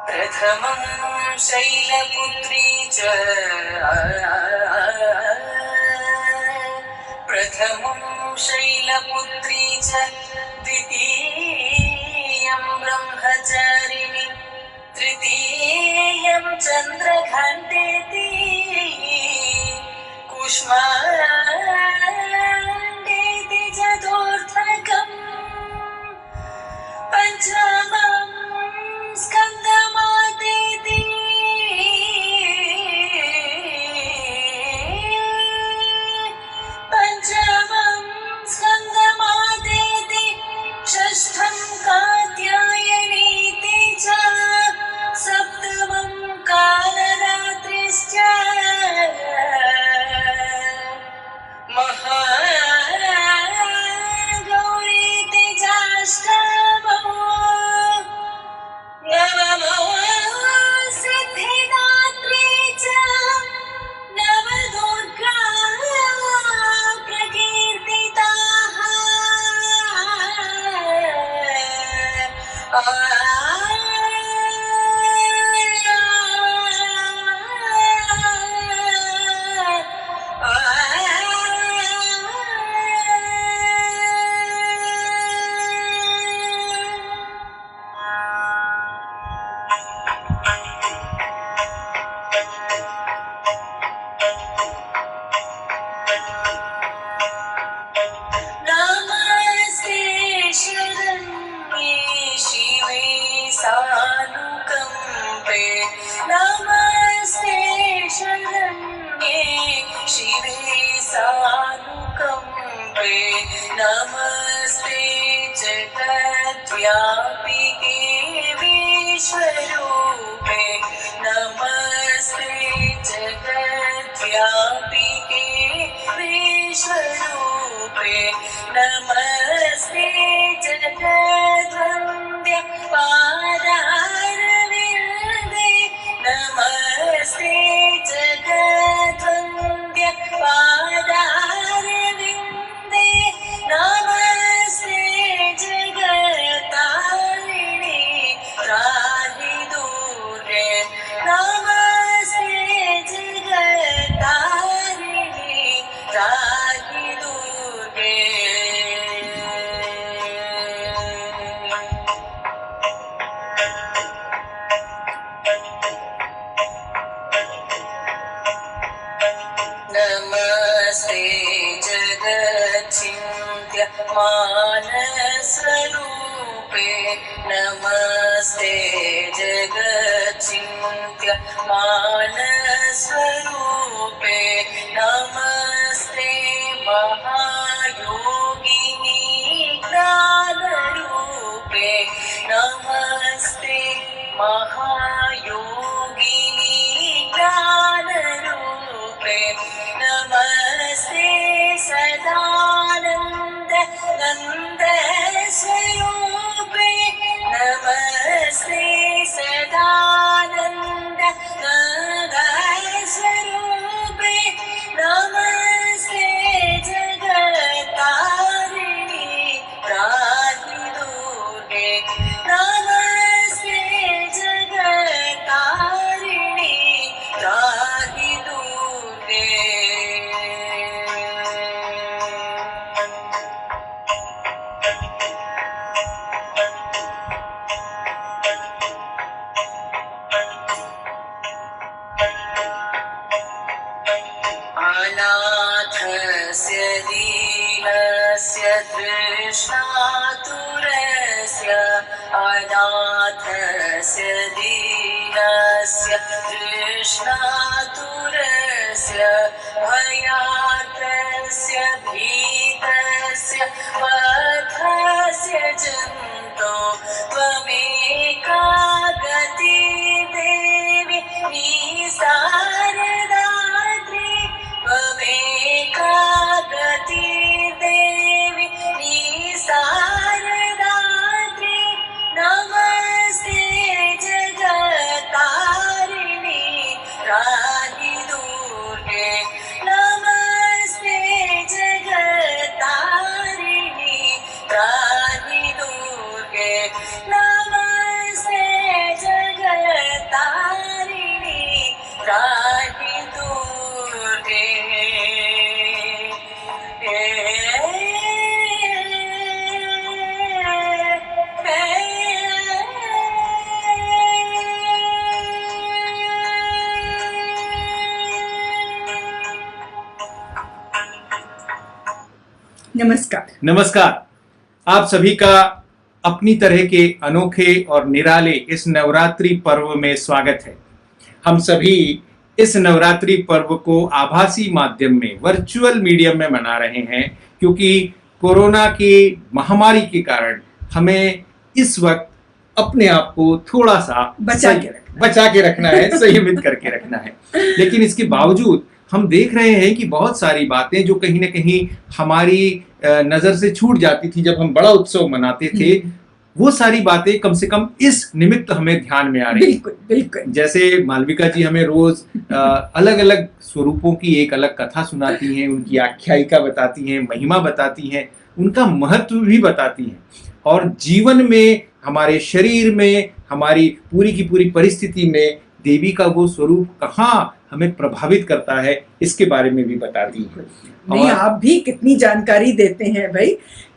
प्रथमं शैलपुत्री च प्रथमं शैलपुत्री च द्वितीयं ब्रह्मचारिणी तृतीयं चन्द्रघण्टेति कुष्माण्डेति चतुर्थकम् पञ्चमं स्कन्दमातेति षष्ठं कात्यायनीति च सप्तमं कालरात्रिश्च महागौरीति चाष्टमो नवमो सिद्धिदात्री च नवदुर्गा प्रकीर्तिताः नमस्ते शरण्ये शिवे सानुकम्पे नमस्ते शरण्ये शिवे सानुकम्पे नमस्ते जगद्व्यापिके विश्वरूपे नमस्ते जगद्व्यापिके विश्वरूपे नमस्ते जगद्वन्द्य पादारविन्दे नमस्ते जगद्वन्द्य पादारविन्दे नमस्ते जगत्तारिणि त्राहि दूरे नमस्ते जगत्तारिणि त्राहि दूरे नमस्ते जगच्चिन्त्य मानस्वरूपे नमस्ते जगच्चिन्त्य मानस्वरूपे नमस्ते महायोगिनी ज्ञानरूपे नमस्ते महायोगिनी ज्ञानरूपे नमस्ते सदानन्द नन्दस्वरूपे नमस्ते सदानन्द नन्दस्वरूपे नमस्ते जगत्तारिणि त्राहि दूरे नमस्ते जगत्तारिणि त्राहि दूरे अनाथस्य दीनस्य तृष्णातुरस्य अनाथस्य दीनस्य तृष्णातुरस्य भयार्तस्य भीतस्य पथस्य जन्तो त्वमेका गतिर्देवि निसारदात्री त्वमेका गतिर्देवि निसारदात्री नमस्ते जगत्तारिणि त्राहि दूरे नमस्ते जगत्तारिणि त्राहि दूरे नमस्कार। नमस्कार। आप सभी का अपनी तरह के अनोखे और निराले इस नवरात्रि पर्व में स्वागत है। हम सभी इस नवरात्रि पर्व को आभासी माध्यम में, वर्चुअल मीडियम में मना रहे हैं, क्योंकि कोरोना की महामारी के कारण हमें इस वक्त अपने आप को थोड़ा सा बचा के रखना है, संयमित करके रखना है। लेकिन इसके बावजूद हम देख रहे हैं कि बहुत सारी बातें जो कहीं ना कहीं हमारी नजर से छूट जाती थी जब हम बड़ा उत्सव मनाते थे, वो सारी बातें कम से कम इस निमित्त हमें ध्यान में आ रही हैं। बिल्कुल। जैसे मालविका जी हमें रोज अलग अलग स्वरूपों की एक अलग कथा सुनाती हैं, उनकी आख्यायिका बताती हैं, महिमा बताती हैं, उनका महत्व भी बताती हैं, और जीवन में, हमारे शरीर में, हमारी पूरी की पूरी परिस्थिति में देवी का वो स्वरूप कहाँ हमें प्रभावित करता है, इसके बारे में भी बताती है। नहीं, आप भी कितनी जानकारी देते हैं भाई,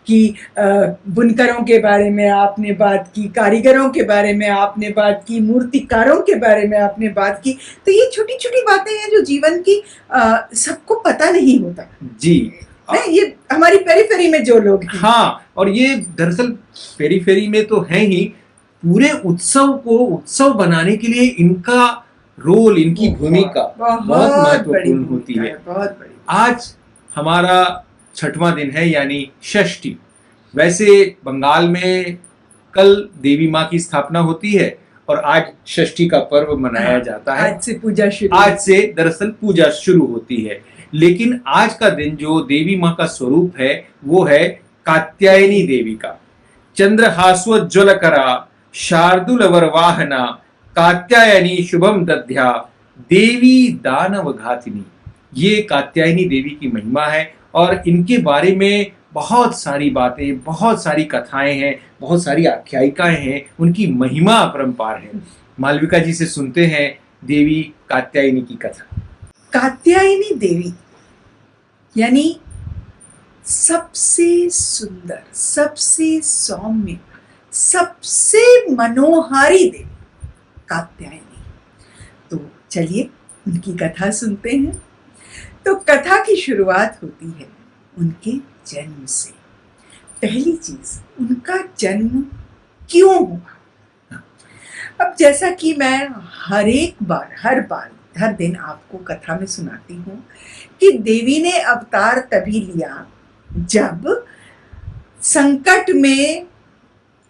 कि बुनकरों के बारे में आपने बात की, कारीगरों के बारे में आपने बात की, मूर्तिकारों के बारे में आपने बात की। तो ये छोटी छोटी बातें हैं जो जीवन की सबको पता नहीं होता जी। नहीं, ये हमारी पेरीफेरी में जो लोग हैं। हाँ, और ये दरअसल पेरीफेरी में तो है ही, पूरे उत्सव को उत्सव बनाने के लिए इनका रोल, इनकी भूमिका बहुत महत्वपूर्ण होती है। बहुत बड़ी। आज हमारा 6वां दिन है, यानी षष्ठी। वैसे बंगाल में कल देवी माँ की स्थापना होती है और आज षष्ठी का पर्व मनाया जाता है। आज से दरअसल पूजा शुरू होती है। लेकिन आज का दिन जो देवी माँ का स्वरूप है वो है कात्यायनी देवी का। चंद्रहास्वज्ज्वलकरा शार्दूलवर वाहना कात्यायनी शुभम दध्या देवी दानव घातिनी। ये कात्यायनी देवी की महिमा है और इनके बारे में बहुत सारी बातें, बहुत सारी कथाएं हैं, बहुत सारी आख्यायिकाएं हैं, उनकी महिमा अपरंपार है। मालविका जी से सुनते हैं देवी कात्यायनी की कथा। कात्यायनी देवी यानी सबसे सुंदर, सबसे सौम्य, सबसे मनोहारी देवी कात्यायनी। तो चलिए उनकी कथा सुनते हैं। तो कथा की शुरुआत होती है उनके जन्म से। पहली चीज, उनका जन्म क्यों हुआ। अब जैसा कि मैं हर दिन आपको कथा में सुनाती हूँ कि देवी ने अवतार तभी लिया जब संकट में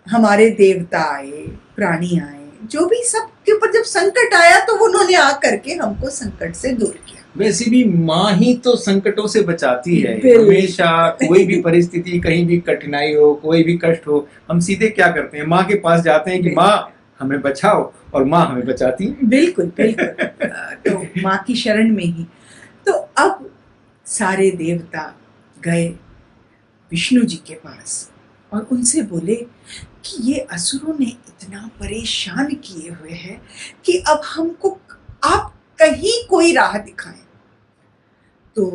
हमारे देवता आए, प्राणी आए, जो भी सब के ऊपर जब संकट आया तो उन्होंने आकर के हमको संकट से दूर किया। वैसे भी माँ ही तो संकटों से बचाती है हमेशा। कोई भी परिस्थिति, कहीं भी कठिनाई हो, कोई भी कष्ट हो, हम सीधे क्या करते हैं, माँ के पास जाते हैं कि माँ हमें बचाओ, और माँ हमें बचाती है। बिल्कुल। तो माँ की शरण में ही। तो अब सारे देवता गए विष्णु जी के पास और उनसे बोले कि ये असुरों ने इतना परेशान किए हुए हैं कि अब हमको आप कहीं कोई राह दिखाएं। तो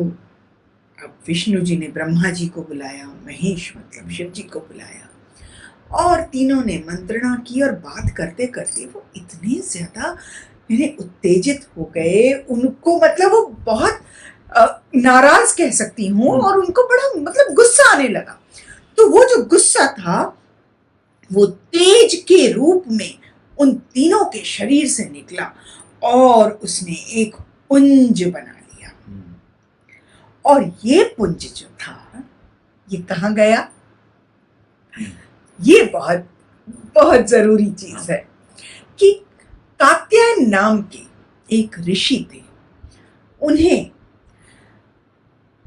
अब विष्णु जी ने ब्रह्मा जी को बुलाया, महेश मतलब शिव जी को बुलाया, और तीनों ने मंत्रणा की। और बात करते करते वो इतने ज्यादा उत्तेजित हो गए, उनको मतलब वो बहुत नाराज कह सकती हूँ, और उनको बड़ा गुस्सा आने लगा। तो वो जो गुस्सा था वो तेज के रूप में उन तीनों के शरीर से निकला और उसने एक पुंज बना लिया। और ये पुंज जो था, ये कहाँ गया? ये बहुत बहुत जरूरी चीज है कि कात्यायन नाम के एक ऋषि थे। उन्हें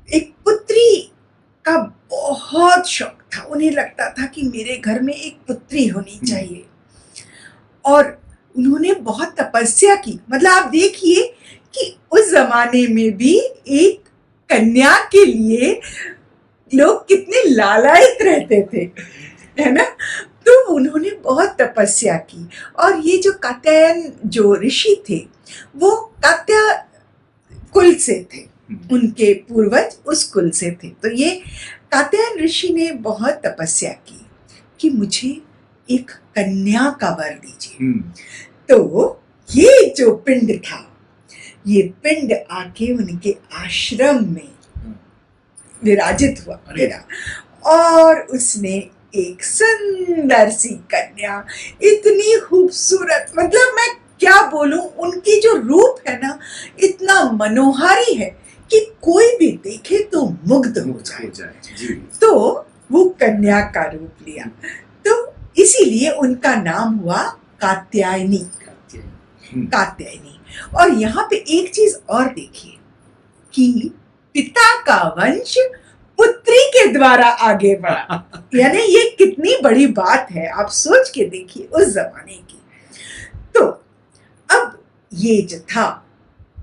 एक पुत्री का बहुत शौक था। उन्हें लगता था कि मेरे घर में एक पुत्री होनी चाहिए, और उन्होंने बहुत तपस्या की। मतलब आप देखिए कि उस जमाने में भी एक कन्या के लिए लोग कितने लालायित रहते थे, है ना। तो उन्होंने बहुत तपस्या की, और ये जो कात्यायन जो ऋषि थे वो कात्या कुल से थे, उनके पूर्वज उस कुल से थे। तो ये कात्यायन ऋषि ने बहुत तपस्या की कि मुझे एक कन्या का वर दीजिए। तो ये जो पिंड था, ये पिंड आके उनके आश्रम में विराजित हुआ अरे। मेरा, और उसने एक सुंदर सी कन्या, इतनी खूबसूरत, मतलब मैं क्या बोलूं, उनकी जो रूप है ना इतना मनोहारी है कि कोई भी देखे तो मुग्ध हो जाए। जी। तो वो कन्या का रूप लिया, तो इसीलिए उनका नाम हुआ कात्यायनी। कात्यायनी। और यहाँ पे एक चीज और देखिए कि पिता का वंश पुत्री के द्वारा आगे बढ़ा, यानी ये कितनी बड़ी बात है, आप सोच के देखिए उस जमाने की। तो अब ये जो था,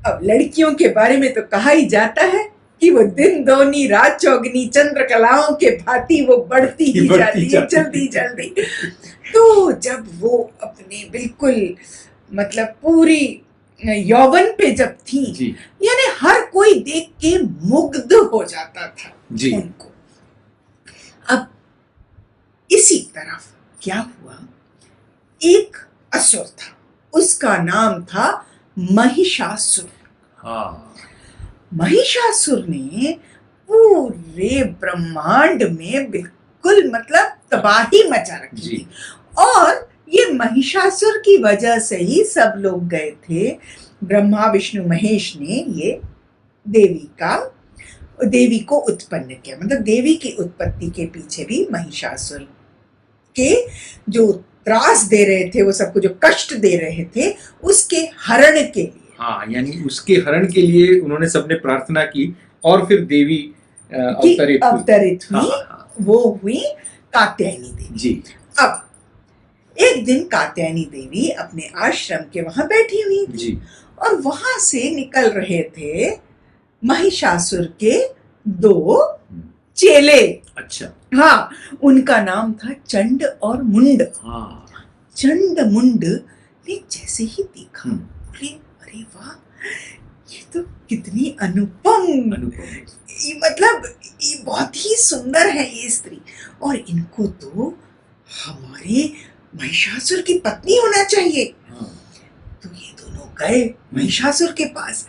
अब लड़कियों के बारे में तो कहा ही जाता है कि वो दिन दोनी रात चौगनी चंद्रकलाओं के भांति वो बढ़ती ही जाती है जल्दी जल्दी। तो जब वो अपने बिल्कुल मतलब पूरी यौवन पे जब थी, यानी हर कोई देख के मुग्ध हो जाता था जी। उनको। अब इसी तरफ क्या हुआ, एक असुर था, उसका नाम था महिषासुर। हाँ। महिषासुर ने पूरे ब्रह्मांड में बिल्कुल मतलब तबाही मचा रखी थी, और ये महिषासुर की वजह से ही सब लोग गए थे। ब्रह्मा विष्णु महेश ने ये देवी को उत्पन्न किया, मतलब देवी की उत्पत्ति के पीछे भी महिषासुर के जो त्रास दे रहे थे, वो सबको जो कष्ट दे रहे थे, उसके हरण के लिए। हाँ, यानी उसके हरण के लिए उन्होंने सबने प्रार्थना की, और फिर देवी अवतरित हुई। हाँ। वो हुई कात्यायनी देवी जी। अब एक दिन कात्यायनी देवी अपने आश्रम के वहां बैठी हुई थी जी। और वहां से निकल रहे थे महिषासुर के 2 चेले। अच्छा। हाँ, उनका नाम था चंड और मुंड। हाँ। चंड मुंड ने जैसे ही देखा, बोले अरे वाह, ये तो कितनी अनुपम, मतलब ये बहुत ही सुंदर है ये स्त्री, और इनको तो हमारे महिषासुर की पत्नी होना चाहिए। तो ये दोनों गए महिषासुर के पास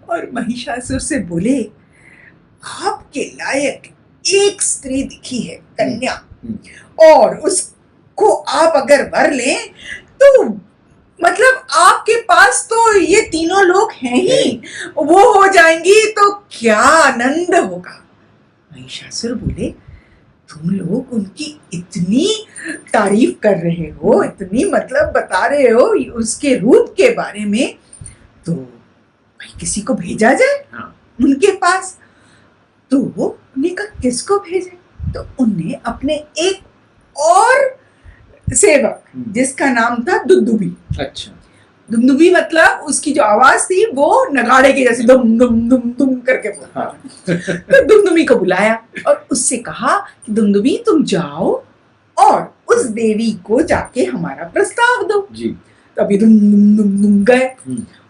और महिषासुर से बोले, आपके लायक एक स्त्री दिखी है, कन्या, और उसको आप अगर वर लें तो मतलब आपके पास तो ये तीनों लोग हैं ही, वो हो जाएंगी तो क्या आनंद होगा। महिषासुर बोले, तुम लोग उनकी इतनी तारीफ कर रहे हो, इतनी मतलब बता रहे हो उसके रूप के बारे में, तो भाई किसी को भेजा जाए उनके पास। तो उन्होंने कहा किसको भेजे, तो उनने अपने एक और सेवक जिसका नाम था दुंदुभी। अच्छा। दुंदुभी मतलब उसकी जो आवाज थी वो नगाड़े की जैसी दुम दुम दुम दुम करके बोलता। तो दुंदुभी को बुलाया और उससे कहा कि दुंदुभी तुम जाओ और उस देवी को जाके हमारा प्रस्ताव दो। जी। तभी दुम दुम दुम दुम गए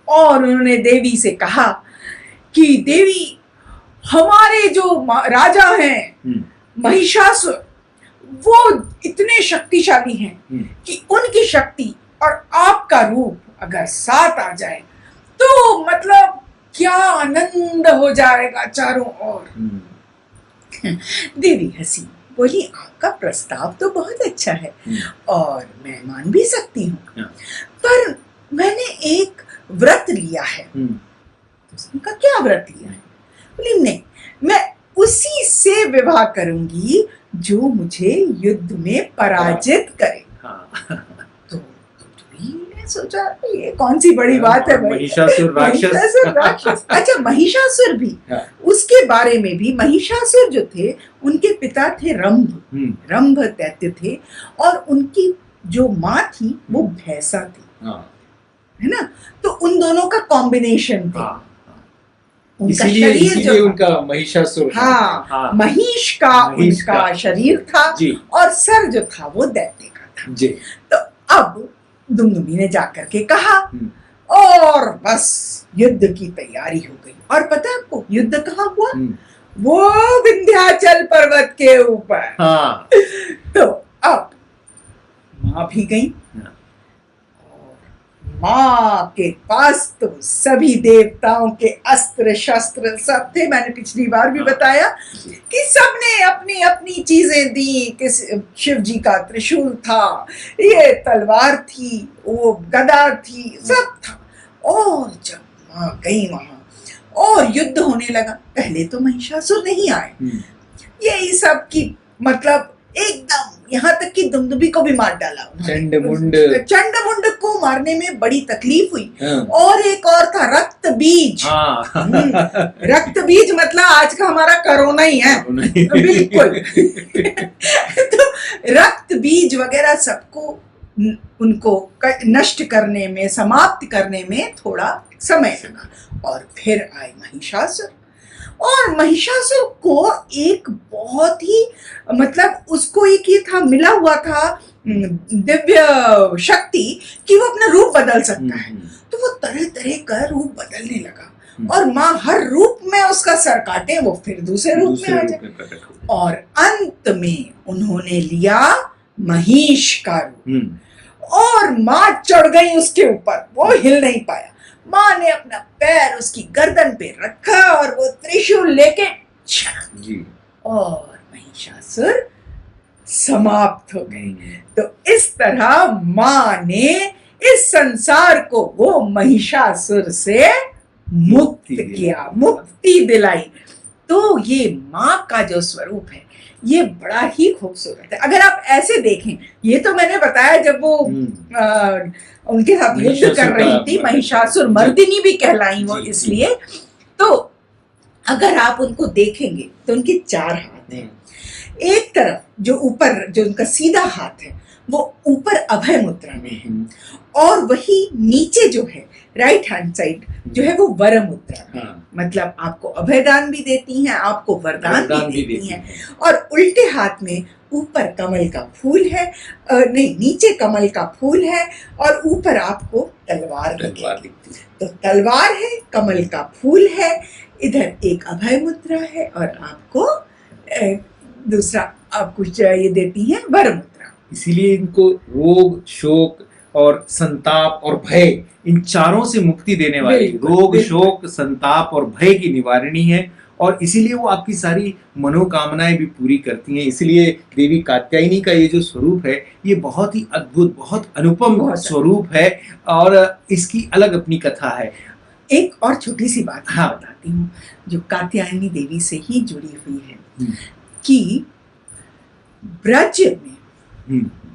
और उन्होंने देवी से कहा कि देवी, हमारे जो राजा हैं महिषासुर, वो इतने शक्तिशाली हैं कि उनकी शक्ति और आपका रूप अगर साथ आ जाए तो मतलब क्या आनंद हो जाएगा चारों ओर। देवी हंसी, बोली आपका प्रस्ताव तो बहुत अच्छा है और मैं मान भी सकती हूँ, पर मैंने एक व्रत लिया है। उसने कहा क्या व्रत लिया है? बोली नहीं, मैं उसी से विवाह करूंगी जो मुझे युद्ध में पराजित करे। तो ने सोचा ये कौन सी बड़ी बात है भाई, महिषासुर राक्षस। अच्छा, महिषासुर भी, उसके बारे में भी, महिषासुर जो थे उनके पिता थे रंभ दैत्य थे, और उनकी जो माँ थी वो भैंसा थी, है ना। तो उन दोनों का कॉम्बिनेशन था। उनका शरीर जो उनका महिषासुर, हाँ, महिष का उनका शरीर था और सर जो था वो दैत्य का था जी। तो अब दुंदुभी ने जाकर के कहा और बस युद्ध की तैयारी हो गई। और पता है आपको युद्ध कहाँ हुआ? वो विंध्याचल पर्वत के ऊपर। तो अब माँ भी गई और माँ के पास तो सभी देवताओं के अस्त्र शस्त्र सब थे। मैंने पिछली बार भी बताया कि सबने अपनी अपनी चीजें दी। किस शिव जी का त्रिशूल था, ये तलवार थी, वो गदा थी, सब था। और जब माँ गई वहां और युद्ध होने लगा, पहले तो महिषासुर नहीं आए, यही सब की मतलब एकदम यहाँ तक कि दुमदुभी को भी मार डाला। चंडमुंड को मारने में बड़ी तकलीफ हुई। और एक और था रक्त बीज। रक्त बीज मतलब आज का हमारा कोरोना ही है। बिल्कुल। तो रक्त बीज वगैरह सबको उनको नष्ट करने में, समाप्त करने में थोड़ा समय लगा। और फिर आए महिषासुर। और महिषासुर को एक बहुत ही मतलब उसको एक ये था, मिला हुआ था दिव्य शक्ति कि वो अपना रूप बदल सकता है। तो वो तरह तरह का रूप बदलने लगा और माँ हर रूप में उसका सर काटे, वो फिर दूसरे रूप में आ जाए। और अंत में उन्होंने लिया महिष का रूप और माँ चढ़ गई उसके ऊपर, वो हिल नहीं पाया। माँ ने अपना पैर उसकी गर्दन पे रखा और वो त्रिशूल लेके और महिषासुर समाप्त हो गए। तो इस तरह माँ ने इस संसार को वो महिषासुर से मुक्त किया, मुक्ति दिलाई। तो ये माँ का जो स्वरूप है ये बड़ा ही खूबसूरत है। अगर आप ऐसे देखें, ये तो मैंने बताया जब वो उनके साथ युद्ध कर रही थी, महिषासुर मर्दिनी भी कहलाई वो इसलिए। तो अगर आप उनको देखेंगे तो उनके 4 हाथ हैं। एक तरफ जो ऊपर जो उनका सीधा हाथ है वो ऊपर अभय मुद्रा में है और वही नीचे जो है राइट हैंड साइड जो है वो वर मुद्रा। मतलब आपको अभयदान भी देती हैं, आपको वरदान भी देती हैं। और उल्टे हाथ में ऊपर कमल का फूल है, नहीं नीचे कमल का फूल है और ऊपर आपको तलवार दिखती। तो तलवार है, कमल का फूल है, इधर एक अभय मुद्रा है और आपको दूसरा आपको ये देती है वर मुद्रा। इसीलिए इनको रोग, शोक और संताप और भय, इन चारों से मुक्ति देने वाली, रोग, शोक, संताप और भय की निवारणी है। और इसीलिए वो आपकी सारी मनोकामनाएं भी पूरी करती हैं। इसलिए देवी कात्यायनी का ये जो स्वरूप है ये बहुत ही अद्भुत, बहुत अनुपम स्वरूप है और इसकी अलग अपनी कथा है। एक और छोटी सी बात बताती हूँ जो कात्यायनी देवी से ही जुड़ी हुई है कि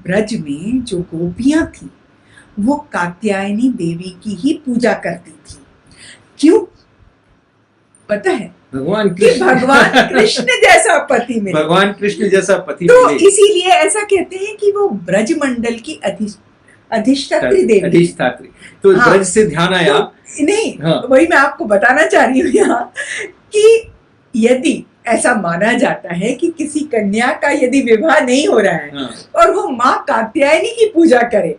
ब्रज में जो गोपियां थी वो कात्यायनी देवी की ही पूजा करती थी। क्यों पता है? भगवान कृष्ण जैसा पति मिले, भगवान कृष्ण जैसा पति तो इसीलिए ऐसा कहते हैं कि वो ब्रज मंडल की अधिष्ठात्री देवी। तो ब्रज से ध्यान आया नहीं, वही मैं आपको बताना चाह रही हूँ यहाँ कि यदि ऐसा माना जाता है कि किसी कन्या का यदि विवाह नहीं हो रहा है और वो माँ कात्यायनी की पूजा करे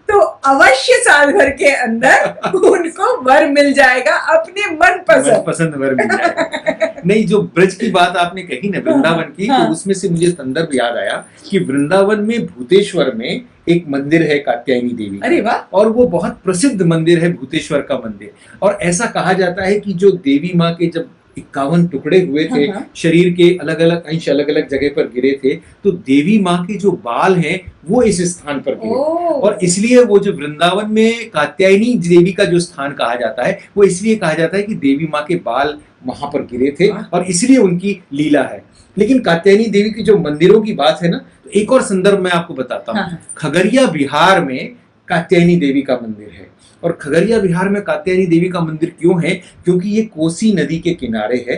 तो अवश्य साल भर के अंदर उनको वर मिल जाएगा, अपने मन पसंद वर मिल जाएगा। नहीं, जो ब्रज की बात आपने कही ना वृंदावन की, तो उसमें से मुझे संदर्भ याद आया कि वृंदावन में भूतेश्वर में एक मंदिर है कात्यायनी देवी। अरे वाह! और वो बहुत प्रसिद्ध मंदिर है, भूतेश्वर का मंदिर। और ऐसा कहा जाता है कि जो देवी माँ के जब 51 टुकड़े हुए थे, शरीर के अलग अलग अंश अलग अलग जगह पर गिरे थे, तो देवी माँ के जो बाल हैं वो इस स्थान पर गिरे। और इसलिए वो जो वृंदावन में कात्यायनी देवी का जो स्थान कहा जाता है वो इसलिए कहा जाता है कि देवी माँ के बाल वहां पर गिरे थे और इसलिए उनकी लीला है। लेकिन कात्यायनी देवी की जो मंदिरों की बात है ना, तो एक और संदर्भ मैं आपको बताता हूँ। खगड़िया बिहार में कात्यायनी देवी का मंदिर है। और खगड़िया बिहार में कात्यायनी देवी का मंदिर क्यों है? क्योंकि ये कोसी नदी के किनारे है।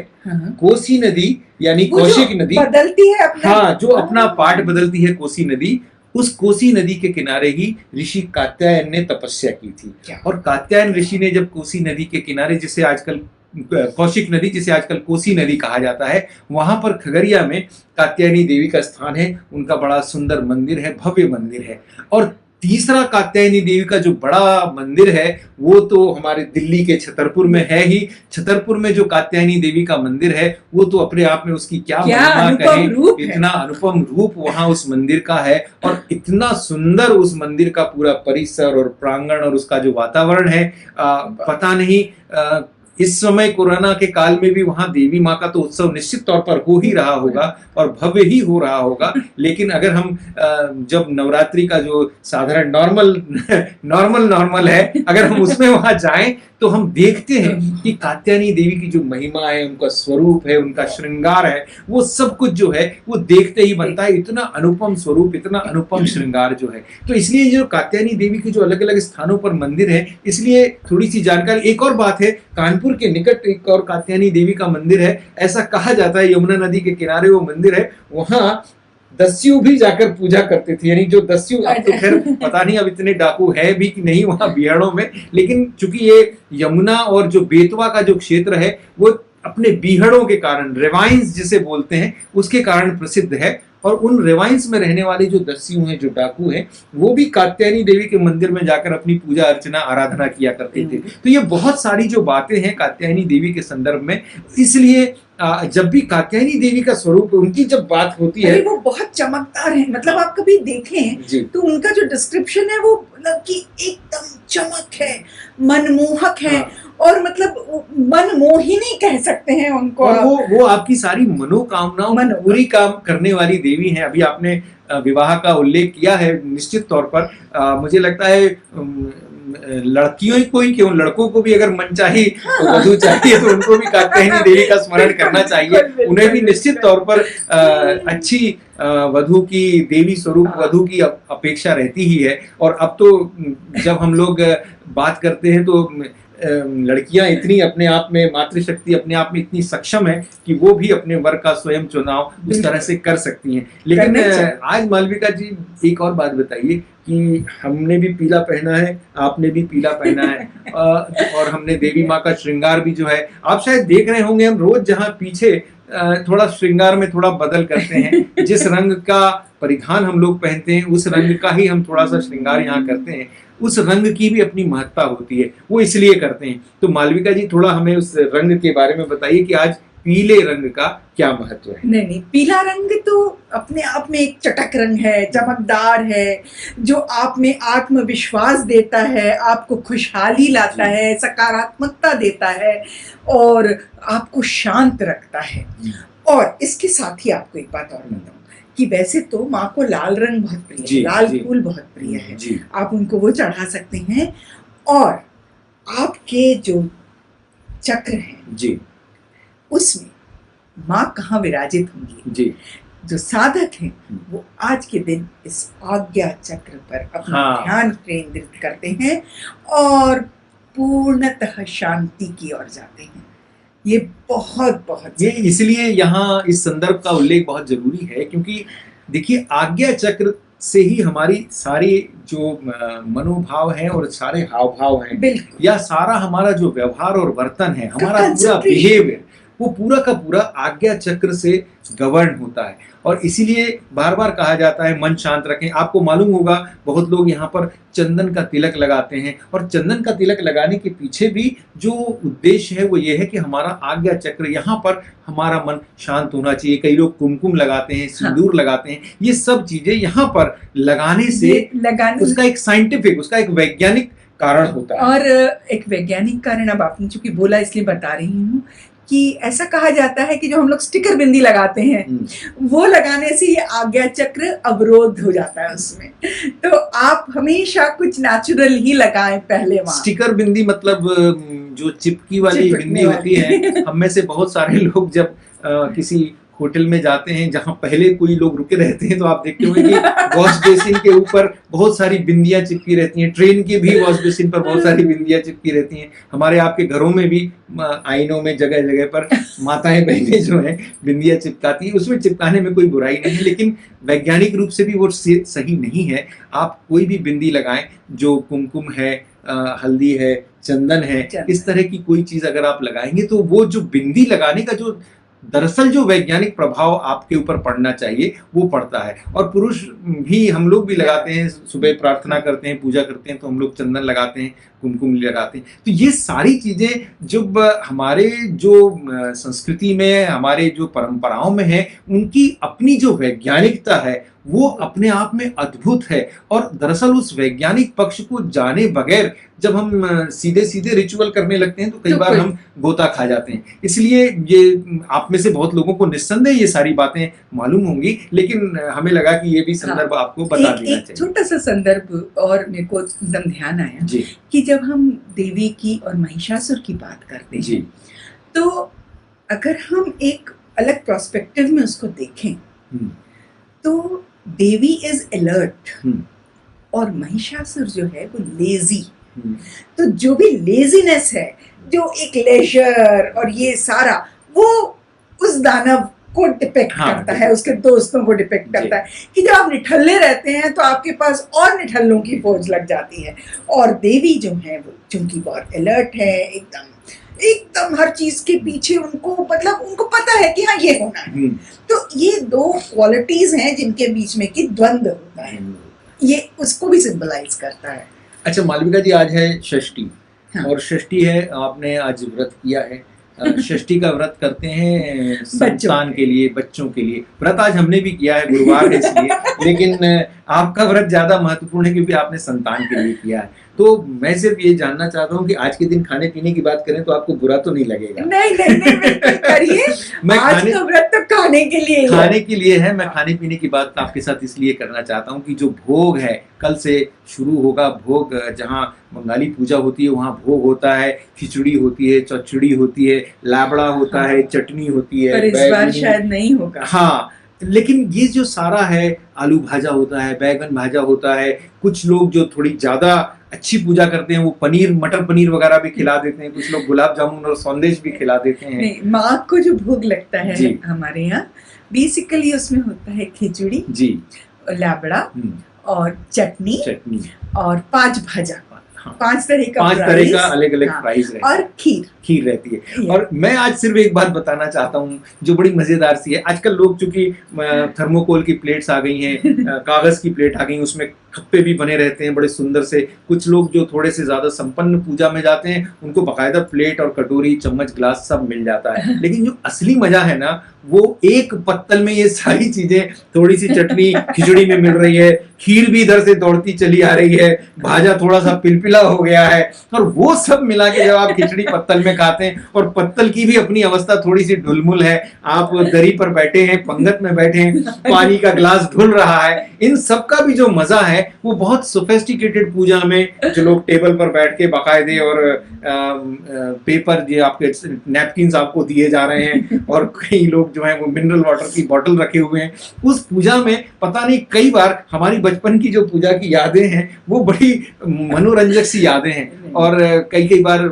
कोसी नदी यानी कौशिक नदी बदलती है अपना, जो अपना पार्ट बदलती है कोसी नदी, उस कोसी नदी के किनारे ही ऋषि कात्यायन ने तपस्या की थी। और कात्यायन ऋषि ने जब कोसी नदी के किनारे, जिसे आजकल कौशिक नदी, जिसे आजकल कोसी नदी कहा जाता है, वहां पर खगड़िया में कात्यायनी देवी का स्थान है। उनका बड़ा सुंदर मंदिर है, भव्य मंदिर है। और तीसरा कात्यायनी देवी का जो बड़ा मंदिर है वो तो हमारे दिल्ली के छतरपुर में है ही। छतरपुर में जो कात्यायनी देवी का मंदिर है वो तो अपने आप में उसकी क्या महिमा कहें, इतना अनुपम रूप वहां उस मंदिर का है और इतना सुंदर उस मंदिर का पूरा परिसर और प्रांगण और उसका जो वातावरण है, पता नहीं इस समय कोरोना के काल में भी वहां देवी माँ का तो उत्सव निश्चित तौर पर हो ही रहा होगा और भव्य ही हो रहा होगा। लेकिन अगर हम जब नवरात्रि का जो साधारण नॉर्मल है, अगर हम उसमें वहां जाएं तो हम देखते हैं कि कात्यायनी देवी की जो महिमा है, उनका स्वरूप है, उनका श्रृंगार है, वो सब कुछ जो है वो देखते ही बनता है। इतना अनुपम स्वरूप, इतना अनुपम श्रृंगार जो है। तो इसलिए जो कात्यायनी देवी के जो अलग अलग स्थानों पर मंदिर है, इसलिए थोड़ी सी जानकारी। एक और बात है, कानपुर के निकट एक और कात्यायनी देवी का मंदिर है। ऐसा कहा जाता है यमुना नदी के किनारे वो मंदिर है, वहां दस्यु भी जाकर पूजा करते थे। यानी जो दस्यु, अब तो खैर पता नहीं अब इतने डाकू है भी कि नहीं वहां बिहाड़ों में, लेकिन चूंकि ये यमुना और जो बेतवा का जो क्षेत्र है वो अपने बीहड़ों के कारण, रिवाइंस जिसे बोलते हैं, उसके कारण प्रसिद्ध है। और उन रिवाइंस में रहने वाले जो दस्यु हैं, जो डाकू हैं, वो भी कात्यायनी देवी के मंदिर में जाकर अपनी पूजा अर्चना आराधना किया करते थे। तो ये बहुत सारी जो बातें हैं कात्यायनी देवी के संदर्भ में, इसलिए जब भी कात्यायनी देवी का स्वरूप, उनकी जब बात होती है, वो बहुत चमकदार है। मतलब आप कभी देखें तो उनका जो डिस्क्रिप्शन है वो मतलब कि एकदम चमक है, मनमोहक है। और मतलब मनमोहिनी कह सकते हैं उनको। और वो आपकी सारी मनोकामनाओं पूरी काम करने वाली देवी हैं। अभी आपने विवाह का उल्लेख किया है, निश्चित तौर पर मुझे लगता है लड़कियों को ही क्यों, लड़कों को भी अगर मन चाहिए तो वधू चाहिए तो उनको भी कात्यायनी देवी का स्मरण करना चाहिए। उन्हें भी निश्चित तौर पर अच्छी वधू की, देवी स्वरूप वधू की अपेक्षा रहती ही है। और अब तो जब हम लोग बात करते हैं तो लड़कियां इतनी अपने आप में, मातृशक्ति अपने आप में इतनी सक्षम है कि वो भी अपने वर का स्वयं चुनाव उस तरह से कर सकती हैं। लेकिन आज मालविका जी एक और बात बताइए कि हमने भी पीला पहना है, आपने भी पीला पहना है और हमने देवी माँ का श्रृंगार भी जो है, आप शायद देख रहे होंगे, हम रोज जहाँ पीछे थोड़ा श्रृंगार में थोड़ा बदल करते हैं। जिस रंग का परिधान हम लोग पहनते हैं उस रंग का ही हम थोड़ा सा श्रृंगार यहाँ करते हैं। उस रंग की भी अपनी महत्ता होती है, वो इसलिए करते हैं। तो मालविका जी थोड़ा हमें उस रंग के बारे में बताइए कि आज पीले रंग का क्या महत्व है। नहीं, पीला रंग तो अपने आप में एक चटक रंग है, चमकदार है, जो आप में आत्मविश्वास देता है, आपको खुशहाली लाता है, सकारात्मकता देता है और आपको शांत रखता है। और इसके साथ ही आपको एक बात और बताऊं कि वैसे तो माँ को लाल रंग बहुत प्रिय है, लाल फूल बहुत प्रिय है, आप उनको वो चढ़ा सकते हैं। और आपके जो चक्र हैं जी, उसमें माँ कहाँ विराजित होंगी जी, जो साधक हैं वो आज के दिन इस आज्ञा चक्र पर अपना ध्यान केंद्रित करते हैं और पूर्णतः शांति की ओर जाते हैं। ये बहुत ये इसलिए यहाँ इस संदर्भ का उल्लेख बहुत जरूरी है, क्योंकि देखिए आज्ञा चक्र से ही हमारी सारी जो मनोभाव है और सारे हाव भाव हैं, या सारा हमारा जो व्यवहार और वर्तन है, हमारा पूरा बिहेवियर, वो पूरा का पूरा आज्ञा चक्र से गवर्न होता है। और इसीलिए बार बार कहा जाता है मन शांत रखें। आपको मालूम होगा बहुत लोग यहाँ पर चंदन का तिलक लगाते हैं, और चंदन का तिलक लगाने के पीछे भी जो उद्देश्य है वो ये है कि हमारा आज्ञा चक्र, यहाँ पर हमारा मन शांत होना चाहिए। कई लोग कुमकुम लगाते हैं, सिंदूर लगाते हैं, ये सब चीजें यहाँ पर लगाने से उसका एक साइंटिफिक, उसका एक वैज्ञानिक कारण होता है। और एक वैज्ञानिक कारण अब आपने चूंकि बोला इसलिए बता रही हूँ कि ऐसा कहा जाता है कि जो हम लोग स्टिकर बिंदी लगाते हैं वो लगाने से ये आज्ञा चक्र अवरोध हो जाता है उसमें। तो आप हमेशा कुछ नेचुरल ही लगाएं पहले। वहाँ स्टिकर बिंदी मतलब जो चिपकी वाली बिंदी होती है। हम में से बहुत सारे लोग जब किसी होटल में जाते हैं जहां पहले कोई लोग रुके रहते हैं तो आप देखते होंगे कि वॉश बेसिन के ऊपर बहुत सारी बिंदियां चिपकी रहती हैं। ट्रेन के भी वॉश बेसिन पर बहुत सारी बिंदियां चिपकी रहती हैं। हमारे आपके घरों में भी आईनों में जगह जगह पर माताएं बहनें जो हैं बिंदियां चिपकाती हैं। उसमें चिपकाने में कोई बुराई नहीं है, लेकिन वैज्ञानिक रूप से भी वो सही नहीं है। आप कोई भी बिंदी लगाएं, जो कुमकुम है, हल्दी है, चंदन है, इस तरह की कोई चीज अगर आप लगाएंगे तो वो जो बिंदी लगाने का जो दरअसल जो वैज्ञानिक प्रभाव आपके ऊपर पड़ना चाहिए वो पड़ता है। और पुरुष भी, हम लोग भी लगाते हैं, सुबह प्रार्थना करते हैं, पूजा करते हैं तो हम लोग चंदन लगाते हैं, कुमकुम लगाते हैं। तो ये सारी चीज़ें जब हमारे जो संस्कृति में, हमारे जो परंपराओं में है, उनकी अपनी जो वैज्ञानिकता है वो अपने आप में अद्भुत है। और दरअसल उस वैज्ञानिक पक्ष को जाने बगैर जब हम सीधे सीधे रिचुअल करने लगते हैं तो कई बार हम गोता खा जाते हैं। इसलिए ये आप में से बहुत लोगों को निस्संदेह ये सारी बातें मालूम होंगी, लेकिन हमें लगा कि ये भी संदर्भ आपको बता देना एक चाहिए। छोटा सा संदर्भ और मेरे को एकदम ध्यान आया जी कि जब हम देवी की और महिषासुर की बात करते जी हैं तो अगर हम एक अलग प्रोस्पेक्टिव में उसको देखें हम्म, तो देवी इज अलर्ट हम्म, और महिषासुर जो है वो लेजी। हम्म, तो जो भी लेजीनेस है, जो एक लेजर और ये सारा, वो उस दानव को डिपेक्ट हाँ, करता है, उसके दोस्तों को डिपेक्ट करता है कि जब आप निठल्ले रहते हैं तो आपके पास और निठल्लों की फौज लग जाती है। और देवी जो है वो चूंकि बहुत अलर्ट है, एकदम एकदम हर चीज के पीछे उनको, मतलब उनको पता है कि हाँ ये होना है। हम्म, तो ये दो क्वालिटीज हैं जिनके बीच में कि द्वंद्व होता है, ये उसको भी सिंबलाइज करता है। अच्छा मालविका जी, आज है षष्ठी। हाँ। और षष्ठी है, आपने आज व्रत किया है। षष्ठी का व्रत करते हैं संतान के लिए, बच्चों के लिए। व्रत आज हमने भी किया है, गुरुवार है इसलिए, लेकिन आपका व्रत ज्यादा महत्वपूर्ण है क्योंकि आपने संतान के लिए किया है। तो मैं सिर्फ ये जानना चाहता हूँ कि आज के दिन खाने पीने की बात करें तो आपको बुरा तो नहीं लगेगा? नहीं नहीं नहीं, बिल्कुल करिए। मैं आज तो व्रत तो खाने के लिए ही है। खाने के लिए है। मैं खाने पीने की बात आपके साथ इसलिए करना चाहता हूँ कि जो भोग है, कल से शुरू होगा भोग। जहाँ बंगाली पूजा होती है वहाँ भोग होता है, खिचड़ी होती है, चौचड़ी होती है, लाबड़ा होता है, चटनी होती है। पर इस बार शायद नहीं होगा। हाँ, लेकिन ये जो सारा है, आलू भाजा होता है, बैगन भाजा होता है। कुछ लोग जो थोड़ी ज्यादा अच्छी पूजा करते हैं वो पनीर, मटर पनीर वगैरह भी खिला देते हैं। कुछ लोग गुलाब जामुन और संदेश भी खिला देते हैं। नहीं, माँ को जो भोग लगता है जी। हमारे यहाँ बेसिकली उसमें होता है खिचड़ी, जी, लाबड़ा और चटनी चटनी और 5 भाजा, हाँ, 5 तरह का 5 तरह प्राइस, का अलग अलग हाँ, प्राइस रहता है और खीर रहती है। ये। और मैं आज सिर्फ एक बात बताना चाहता हूँ जो बड़ी मजेदार सी है। आजकल लोग चूंकि थर्मोकोल की प्लेट्स आ गई हैं, कागज की प्लेट आ गई, उसमें खप्पे भी बने रहते हैं बड़े सुंदर से। कुछ लोग जो थोड़े से ज्यादा संपन्न पूजा में जाते हैं उनको बाकायदा प्लेट और कटोरी, चम्मच, ग्लास सब मिल जाता है। लेकिन जो असली मजा है ना, वो एक पत्तल में ये सारी चीजें, थोड़ी सी चटनी खिचड़ी में मिल रही है, खीर भी इधर से दौड़ती चली आ रही है, भाजा थोड़ा सा पिलपिला हो गया है, और वो सब मिला के जब आप खिचड़ी पत्तल में खाते हैं, और पत्तल की भी अपनी अवस्था थोड़ी सी ढुलमुल है, आप दरी पर बैठे हैं, पंगत में बैठे हैं, पानी का ग्लास ढुल रहा है, इन सब का भी जो मजा है वो बहुत सोफिस्टिकेटेड पूजा में, जो लोग टेबल पर बैठ के बाकायदे और पेपर, जो आपके नैपकिन आपको दिए जा रहे हैं, और कई लोग जो है वो मिनरल वाटर की बोतल रखे हुए हैं, उस पूजा में पता नहीं कई बार हमारी बचपन की जो पूजा की यादें हैं वो बड़ी मनोरंजक सी यादें हैं। और कई बार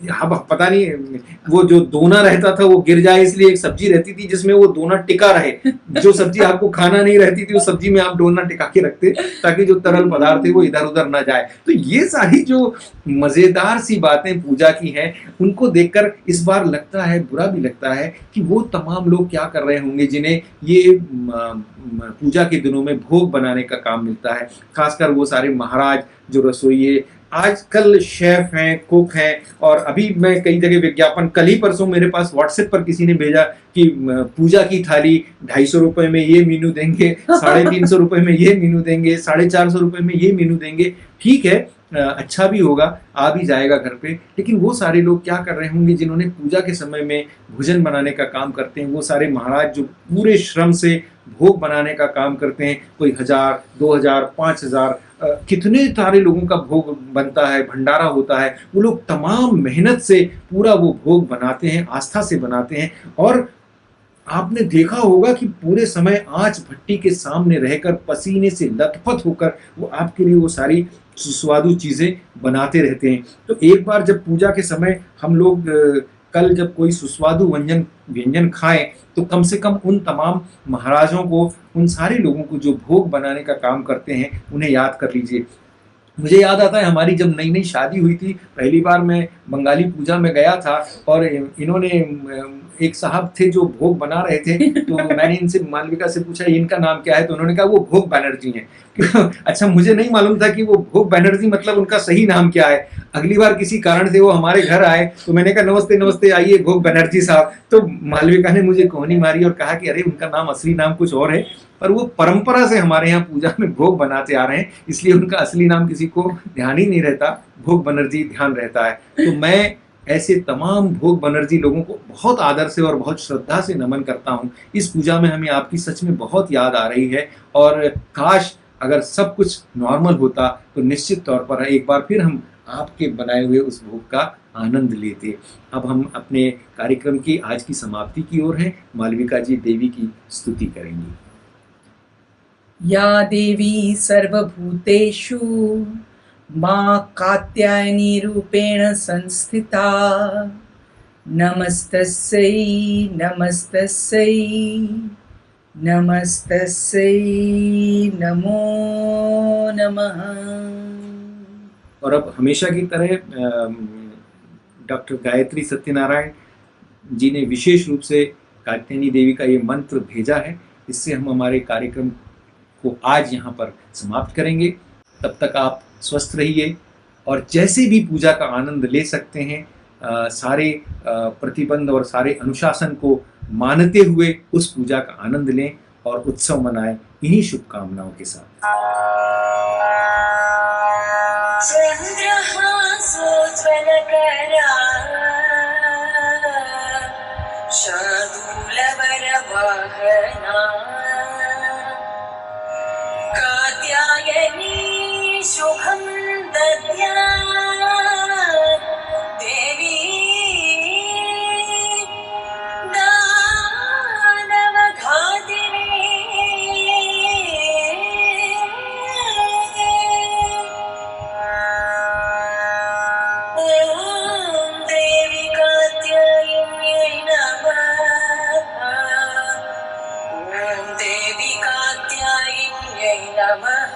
हाँ, पता नहीं वो जो दोना रहता था वो गिर जाए, इसलिए एक सब्जी रहती थी जिसमें वो दोना टिका रहे। जो सब्जी आपको खाना नहीं रहती थी उस सब्जी में आप दोना टिका के रखते ताकि जो तरल पदार्थ है वो इधर उधर ना जाए। तो ये सारी जो मजेदार सी बातें पूजा की हैं, उनको देखकर इस बार लगता है, बुरा भी लगता है कि वो तमाम लोग क्या कर रहे होंगे जिन्हें ये पूजा के दिनों में भोग बनाने का काम मिलता है। खासकर वो सारे महाराज जो रसोइये आजकल शेफ हैं, कुक हैं। और अभी मैं कई जगह विज्ञापन, कल ही परसों मेरे पास व्हाट्सएप पर किसी ने भेजा कि पूजा की थाली 250 रुपए में ये मीनू देंगे, 350 रुपए में ये मीनू देंगे, 450 रुपए में ये मीनू देंगे। ठीक है, अच्छा भी होगा, आ भी जाएगा घर पे। लेकिन वो सारे लोग क्या कर रहे होंगे जिन्होंने पूजा के समय में भोजन बनाने का काम करते हैं, वो सारे महाराज जो पूरे श्रम से भोग बनाने का काम करते हैं, कोई 1000, 2000, 5000, कितने सारे लोगों का भोग बनता है, भंडारा होता है। वो लोग तमाम मेहनत से पूरा वो भोग बनाते हैं, आस्था से बनाते हैं। और आपने देखा होगा कि पूरे समय आंच भट्टी के सामने रहकर पसीने से लथपथ होकर वो आपके लिए वो सारी सुस्वादु चीजें बनाते रहते हैं। तो एक बार जब पूजा के समय हम लोग कल जब कोई सुस्वादु व्यंजन खाएं तो कम से कम उन तमाम महाराजों को, उन सारे लोगों को जो भोग बनाने का काम करते हैं, उन्हें याद कर लीजिए। मुझे याद आता है हमारी जब नई नई शादी हुई थी, पहली बार मैं बंगाली पूजा में गया था और इन्होंने एक साहब थे जो भोग बना रहे थे, तो मैंने इनसे मालविका से पूछा इनका नाम क्या है, तो उन्होंने कहा वो भोग बैनर्जी हैं। अच्छा, मुझे नहीं मालूम था कि वो भोग बैनर्जी मतलब उनका सही नाम क्या है। अगली बार किसी कारण से वो हमारे घर आए तो मैंने कहा नमस्ते नमस्ते, आइए भोग बैनर्जी साहब। तो मालविका ने मुझे कोहनी मारी और कहा कि अरे उनका नाम असली नाम कुछ और है, पर वो परंपरा से हमारे यहाँ पूजा में भोग बनाते आ रहे हैं, इसलिए उनका असली नाम किसी को ध्यान ही नहीं रहता, भोग बनर्जी ध्यान रहता है। तो मैं ऐसे तमाम भोग बनर्जी लोगों को बहुत आदर से और बहुत श्रद्धा से नमन करता हूँ। इस पूजा में हमें आपकी सच में बहुत याद आ रही है, और काश अगर सब कुछ नॉर्मल होता तो निश्चित तौर पर एक बार फिर हम आपके बनाए हुए उस भोग का आनंद लेते। अब हम अपने कार्यक्रम की आज की समाप्ति की ओर हैं। मालविका जी देवी की स्तुति करेंगी। या देवी सर्वभूतेषु मां कात्यायनी रूपेण संस्थिता, नमस्तस्यै नमस्तस्यै नमस्तस्यै नमो नमः। और अब हमेशा की तरह डॉक्टर गायत्री सत्यनारायण जी ने विशेष रूप से कात्यायनी देवी का ये मंत्र भेजा है, इससे हम हमारे कार्यक्रम को आज यहाँ पर समाप्त करेंगे। तब तक आप स्वस्थ रहिए और जैसे भी पूजा का आनंद ले सकते हैं, सारे प्रतिबंध और सारे अनुशासन को मानते हुए उस पूजा का आनंद लें और उत्सव मनाएं, इन्हीं शुभकामनाओं के साथ। चन्द्रहासोज्ज्वलकरा शार्दूलवरवाहना कात्यायनी शुभं दद्यात् देवी दानवघातिनी ॐ देवी कात्यायन्यै नमः। ॐ देवी कात्यायन्यै नमः।